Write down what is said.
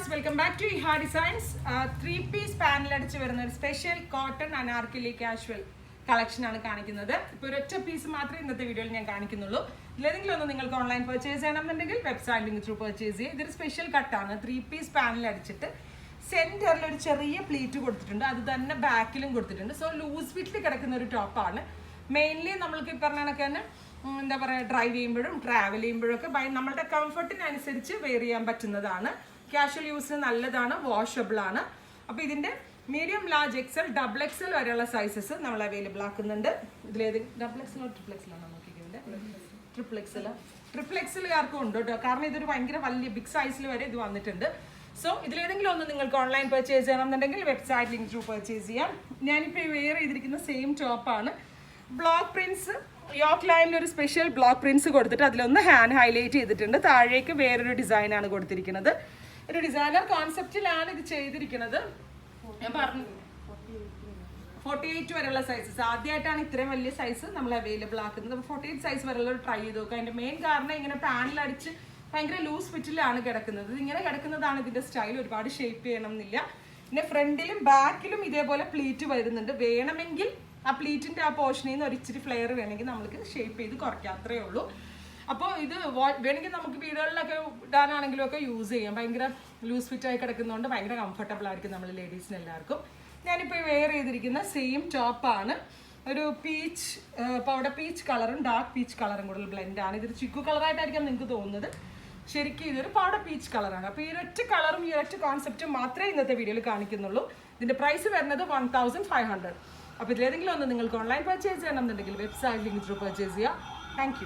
Viewers, welcome back to Iha designs. 3-piece panel അടിച്ച് വരുന്ന ഒരു special cotton anarkali casual collection ആണ് കാണിക്കുന്നത്. ഇപ്പോൾ ഒരൊറ്റ പീസ് മാത്രമേ ഇന്നത്തെ വീഡിയോയിൽ ഞാൻ കാണിക്കുന്നുള്ളൂ. ഇതിലേതെങ്കിലും ഒന്ന് നിങ്ങൾക്ക് ഓൺലൈൻ പർച്ചേസ് ചെയ്യണമെന്നുണ്ടെങ്കിൽ വെബ്സൈറ്റ് ലിങ്ക് ത്രൂ പർച്ചേസ് ചെയ്യുക. ഇതൊരു സ്പെഷ്യൽ കട്ടാണ്. 3-piece പാനൽ അടിച്ചിട്ട് സെന്ററിൽ ഒരു ചെറിയ പ്ലീറ്റ് കൊടുത്തിട്ടുണ്ട്. അത് തന്നെ ബാക്കിലും കൊടുത്തിട്ടുണ്ട്. സോ ലൂസ് ഫിറ്റിൽ കിടക്കുന്ന ഒരു ടോപ്പാണ്. മെയിൻലി നമ്മൾക്ക് ഈ പറഞ്ഞ കണക്ക് തന്നെ എന്താ പറയുക, ഡ്രൈവ് ചെയ്യുമ്പോഴും ട്രാവൽ ചെയ്യുമ്പോഴൊക്കെ നമ്മളുടെ കംഫർട്ടിനനുസരിച്ച് വെയർ ചെയ്യാൻ പറ്റുന്നതാണ്. കാഷ്വൽ യൂസിന് നല്ലതാണ്, വാഷബിൾ ആണ്. അപ്പോൾ ഇതിൻ്റെ medium, large, XL, double XL വരെയുള്ള സൈസസ് നമ്മൾ അവൈലബിൾ ആക്കുന്നുണ്ട്. ഇതിലേത് ഡബിൾ എക്സലോ ട്രിപ്പിൾ എക്സലാണോ നോക്കിക്കുന്നത്? ട്രിപ്പിൾ എക്സലുകാർക്കും ഉണ്ട് കേട്ടോ, കാരണം ഇതൊരു ഭയങ്കര വലിയ ബിഗ് സൈസിൽ വരെ ഇത് വന്നിട്ടുണ്ട്. സോ ഇതിലേതെങ്കിലും ഒന്ന് നിങ്ങൾക്ക് ഓൺലൈൻ പർച്ചേസ് ചെയ്യണമെന്നുണ്ടെങ്കിൽ വെബ്സൈറ്റ് ലിങ്ക് ത്രൂ പർച്ചേസ് ചെയ്യാം. ഞാനിപ്പോൾ വെയർ ചെയ്തിരിക്കുന്ന സെയിം ടോപ്പാണ്. ബ്ലോക്ക് പ്രിൻസ്, യോക്ക് ലൈനിൽ ഒരു സ്പെഷ്യൽ ബ്ലോക്ക് പ്രിൻസ് കൊടുത്തിട്ട് അതിലൊന്ന് ഹാൻഡ് ഹൈലൈറ്റ് ചെയ്തിട്ടുണ്ട്. താഴേക്ക് വേറൊരു ഡിസൈനാണ് കൊടുത്തിരിക്കുന്നത്. ഒരു ഡിസൈനർ കോൺസെപ്റ്റിലാണ് ഇത് ചെയ്തിരിക്കുന്നത്. ഞാൻ പറഞ്ഞു 48 വരെയുള്ള സൈസസ്. ആദ്യമായിട്ടാണ് ഇത്രയും വലിയ സൈസ് നമ്മൾ അവൈലബിൾ ആക്കുന്നത്. 48 സൈസ് വരെയുള്ള ട്രൈ ചെയ്ത് നോക്കുക. അതിൻ്റെ മെയിൻ കാരണം ഇങ്ങനെ പാനൽ അടിച്ച് ഭയങ്കര ലൂസ് ഫിറ്റിലാണ് കിടക്കുന്നത്. ഇങ്ങനെ കിടക്കുന്നതാണ് ഇതിൻ്റെ സ്റ്റൈൽ. ഒരുപാട് ഷേപ്പ് ചെയ്യണം എന്നില്ല. പിന്നെ ഫ്രണ്ടിലും ബാക്കിലും ഇതേപോലെ പ്ലീറ്റ് വരുന്നുണ്ട്. വേണമെങ്കിൽ ആ പ്ലീറ്റിൻ്റെ ആ പോർഷനിൽ നിന്ന് ഒരിച്ചിരി ഫ്ലെയർ വേണമെങ്കിൽ നമുക്ക് ഷേപ്പ് ചെയ്ത് കുറയ്ക്കാം, അത്രയേ ഉള്ളൂ. അപ്പോൾ ഇത് വേണമെങ്കിൽ നമുക്ക് വീടുകളിലൊക്കെ ഇടാനാണെങ്കിലും ഒക്കെ യൂസ് ചെയ്യാം. ഭയങ്കര ലൂസ് ഫിറ്റായി കിടക്കുന്നതുകൊണ്ട് ഭയങ്കര കംഫർട്ടബിൾ ആയിരിക്കും നമ്മൾ ലേഡീസിന് എല്ലാവർക്കും. ഞാനിപ്പോൾ വെയർ ചെയ്തിരിക്കുന്ന സെയിം ടോപ്പാണ്. ഒരു പീച്ച്, പൗഡർ പീച്ച് കളറും ഡാർക്ക് പീച്ച് കളറും കൂടുതൽ ബ്ലെൻഡാണ്. ഇതൊരു ചിക്കു കളറായിട്ടായിരിക്കും നിങ്ങൾക്ക് തോന്നുന്നത്. ശരിക്കും ഇതൊരു പൗഡർ പീച്ച് കളറാണ്. അപ്പോൾ ഈ ഒരൊറ്റ കളറും ഈ ഒരൊറ്റ കോൺസെപ്റ്റും മാത്രമേ ഇന്നത്തെ വീഡിയോയിൽ കാണിക്കുന്നുള്ളൂ. ഇതിൻ്റെ പ്രൈസ് വരുന്നത് 1500. അപ്പോൾ ഇതിലേതെങ്കിലും ഒന്ന് നിങ്ങൾക്ക് ഓൺലൈൻ പർച്ചേസ് ചെയ്യണമെന്നുണ്ടെങ്കിൽ വെബ്സൈറ്റ് ലിങ്ക് ത്രൂ പർച്ചേസ് ചെയ്യുക. Thank you.